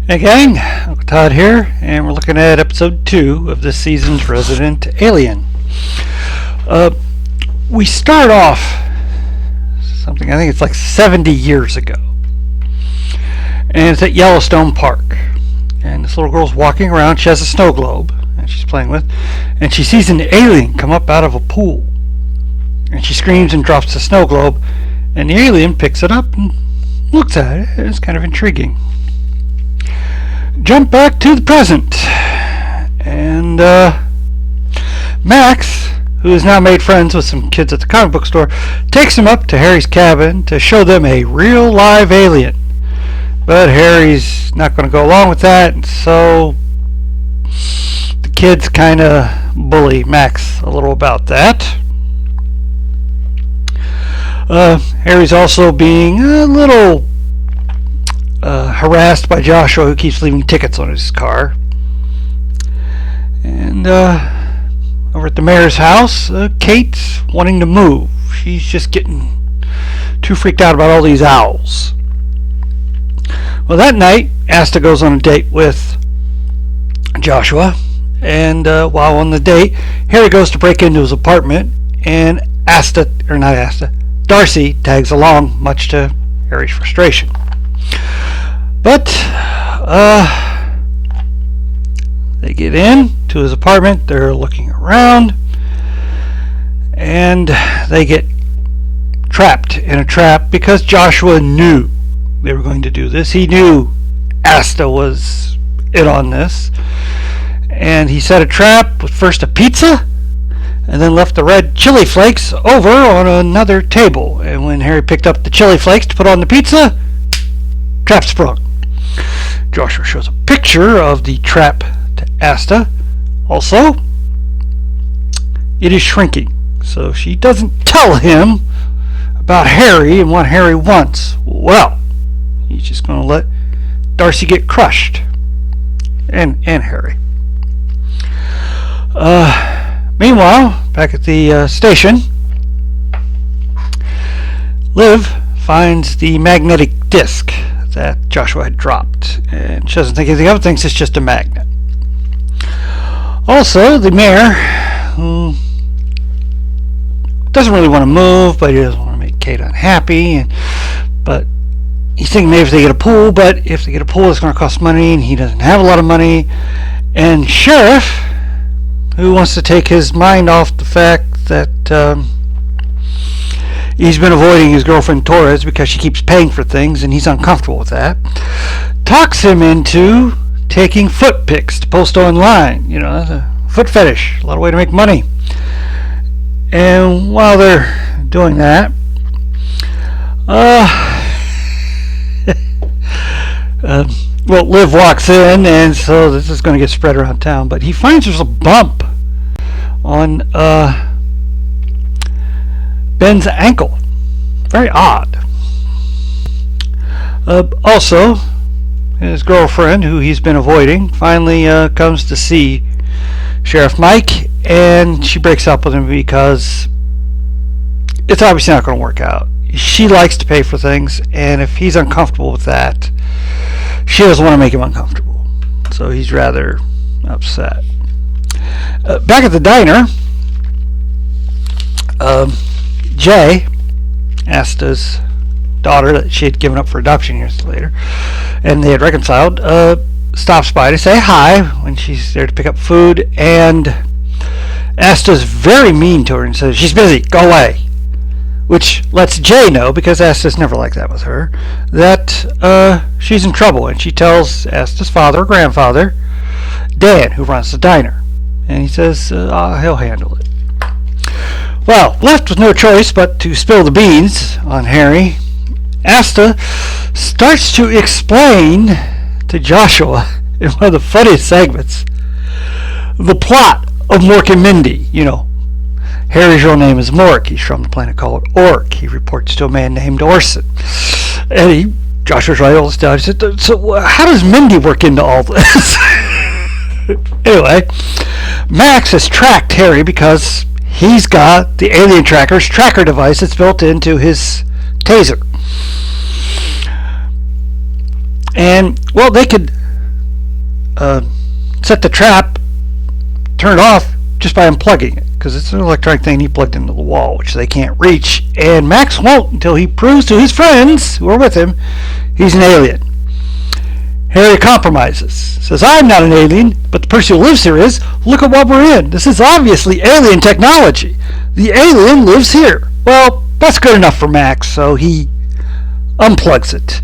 Hey gang, Uncle Todd here, and we're looking at episode 2 of this season's Resident Alien. We start off something, I think it's like 70 years ago, and it's at Yellowstone Park, and this little girl's walking around. She has a snow globe and she's playing with, and she sees an alien come up out of a pool, and she screams and drops the snow globe, and the alien picks it up and looks at it. It's kind of intriguing. Jump back to the present, and Max, who has now made friends with some kids at the comic book store, takes them up to Harry's cabin to show them a real live alien. But Harry's not going to go along with that, and so the kids kind of bully Max a little about that. Harry's also being a little harassed by Joshua, who keeps leaving tickets on his car. And over at the mayor's house, Kate's wanting to move. She's just getting too freaked out about all these owls. Well, that night, Asta goes on a date with Joshua, and while on the date, Harry goes to break into his apartment, and Darcy tags along, much to Harry's frustration. But they get in to his apartment. They're looking around, and they get trapped in a trap because Joshua knew they were going to do this. He knew Asta was in on this, and he set a trap with first a pizza and then left the red chili flakes over on another table. And when Harry picked up the chili flakes to put on the pizza, trap sprung. Joshua shows a picture of the trap to Asta. Also, it is shrinking, so she doesn't tell him about Harry and what Harry wants. Well, he's just going to let Darcy get crushed, and Harry. Meanwhile, back at the station, Liv finds the magnetic disc that Joshua had dropped, and she doesn't think anything of it, thinks it's just a magnet. Also, the mayor, who doesn't really want to move, but he doesn't want to make Kate unhappy, but he's thinking maybe if they get a pool, but if they get a pool it's going to cost money, and he doesn't have a lot of money. And Sheriff, who wants to take his mind off the fact that he's been avoiding his girlfriend Torres because she keeps paying for things, and he's uncomfortable with that, talks him into taking foot pics to post online. You know, that's a foot fetish, a lot of way to make money. And while they're doing that, Liv walks in, and so this is going to get spread around town, but he finds there's a bump on Ben's ankle. Very odd. Also, his girlfriend, who he's been avoiding, finally comes to see Sheriff Mike, and she breaks up with him because it's obviously not going to work out. She likes to pay for things, and if he's uncomfortable with that, she doesn't want to make him uncomfortable. So he's rather upset. Back at the diner, Jay, Asta's daughter that she had given up for adoption years later, and they had reconciled, stops by to say hi when she's there to pick up food, and Asta's very mean to her and says, "She's busy, go away." Which lets Jay know, because Asta's never like that with her, that she's in trouble, and she tells Asta's father or grandfather, Dan, who runs the diner, and he says he'll handle it. Well, left with no choice but to spill the beans on Harry, Asta starts to explain to Joshua, in one of the funniest segments, the plot of Mork and Mindy. You know, Harry's real name is Mork. He's from the planet called Ork. He reports to a man named Orson. And Joshua's right all this down. He said, so how does Mindy work into all this? Anyway, Max has tracked Harry because he's got the alien tracker's tracker device that's built into his taser. And, well, they could set the trap, turn it off just by unplugging it, because it's an electronic thing he plugged into the wall, which they can't reach. And Max won't until he proves to his friends who are with him he's an alien. Harry compromises, says, I'm not an alien, but the person who lives here is. Look at what we're in. This is obviously alien technology. The alien lives here. Well, that's good enough for Max, so he unplugs it.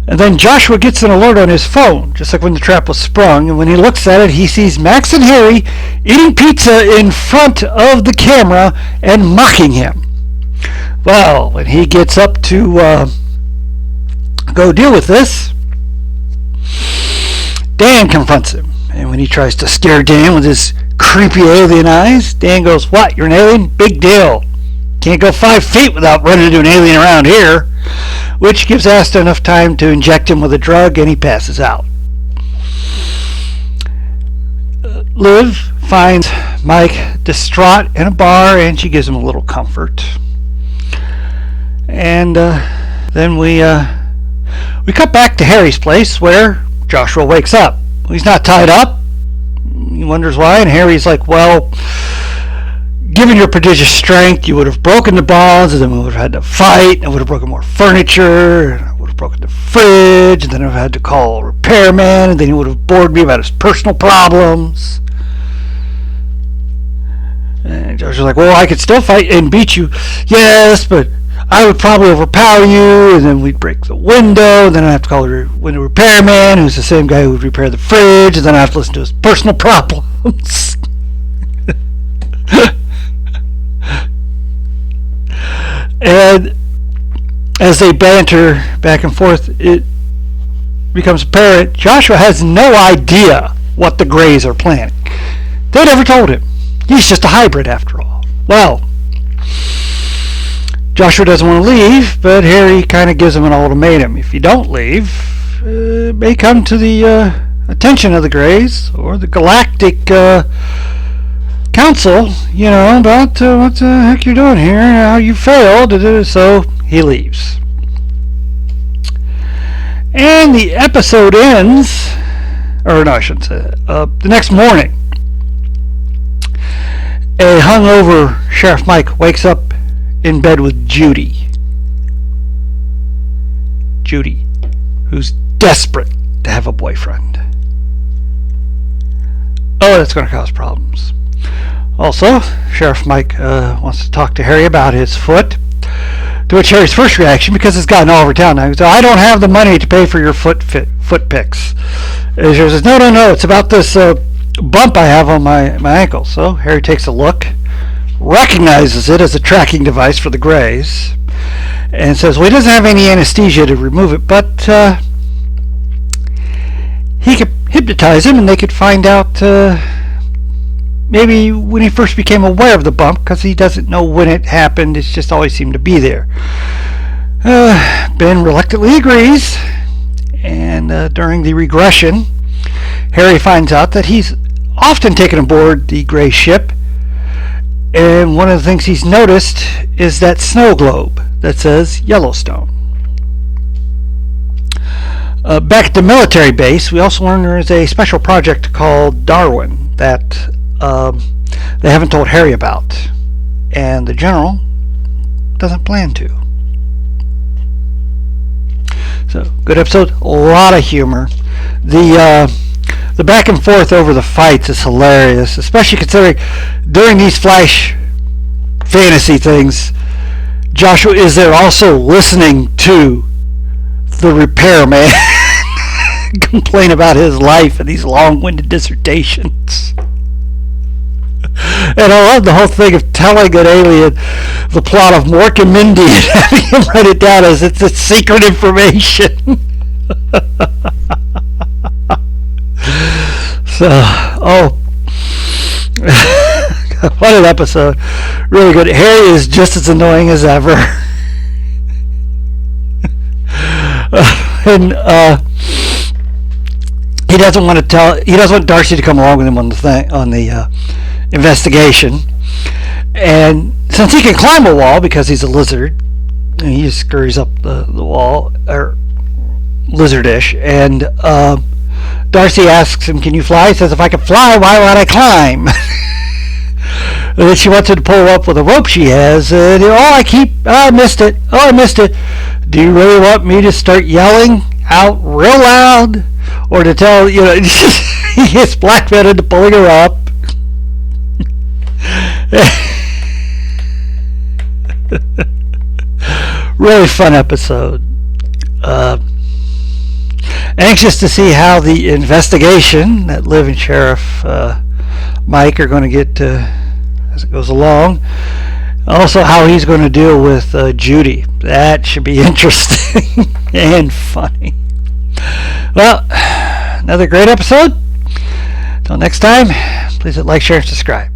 And then Joshua gets an alert on his phone, just like when the trap was sprung, and when he looks at it, he sees Max and Harry eating pizza in front of the camera and mocking him. Well, when he gets up to go deal with this, Dan confronts him, and when he tries to scare Dan with his creepy alien eyes, Dan goes, what, you're an alien? Big deal. Can't go 5 feet without running into an alien around here, which gives Asta enough time to inject him with a drug, and he passes out. Liv finds Mike distraught in a bar, and she gives him a little comfort. And then we cut back to Harry's place, where Joshua wakes up. He's not tied up. He wonders why, and Harry's like, well, given your prodigious strength, you would have broken the bonds, and then we would have had to fight, and would have broken more furniture, and I would have broken the fridge, and then I would have had to call a repairman, and then he would have bored me about his personal problems. And Joshua's like, well, I could still fight and beat you. Yes, but I would probably overpower you, and then we'd break the window, and then I'd have to call the window repairman, who's the same guy who would repair the fridge, and then I'd have to listen to his personal problems. And as they banter back and forth, it becomes apparent Joshua has no idea what the Greys are planning. They never told him. He's just a hybrid after all. Well, Joshua doesn't want to leave, but Harry kind of gives him an ultimatum. If you don't leave, it may come to the attention of the Greys or the Galactic Council, about what the heck you're doing here, how you failed. So he leaves. And the episode ends, or no, I shouldn't say that. The next morning, a hungover Sheriff Mike wakes up in bed with Judy. Judy, who's desperate to have a boyfriend. Oh, that's going to cause problems. Also, Sheriff Mike wants to talk to Harry about his foot, to which Harry's first reaction, because it's gotten all over town now, he goes, I don't have the money to pay for your foot pics. And Harry says, no, it's about this bump I have on my ankle. So Harry takes a look, recognizes it as a tracking device for the Greys, and says, well, he doesn't have any anesthesia to remove it, but he could hypnotize him and they could find out maybe when he first became aware of the bump, because he doesn't know when it happened. It's just always seemed to be there. Ben reluctantly agrees, and during the regression, Harry finds out that he's often taken aboard the Grey ship, and one of the things he's noticed is that snow globe that says Yellowstone. Back at the military base, we also learn there is a special project called Darwin that they haven't told Harry about, and the general doesn't plan to. So, good episode, a lot of humor. The back and forth over the fights is hilarious, especially considering during these Flash fantasy things, Joshua is there also listening to the repairman complain about his life in these long-winded dissertations. And I love the whole thing of telling an alien the plot of Mork and Mindy and having him write it down as it's secret information. So, what an episode. Really good. Harry is just as annoying as ever. And he doesn't want Darcy to come along with him on the investigation. And since he can climb a wall because he's a lizard, he just scurries up the wall, or lizardish, and Darcy asks him, can you fly? He says, if I could fly, why would I climb? And then she wants him to pull up with a rope she has. And, I missed it. Oh, I missed it. Do you really want me to start yelling out real loud? Or to tell, he gets blackmailed into pulling her up. Really fun episode. Anxious to see how the investigation that Liv and Sheriff Mike are going to get as it goes along. Also, how he's going to deal with Judy. That should be interesting and funny. Well, another great episode. Until next time, please hit like, share, and subscribe.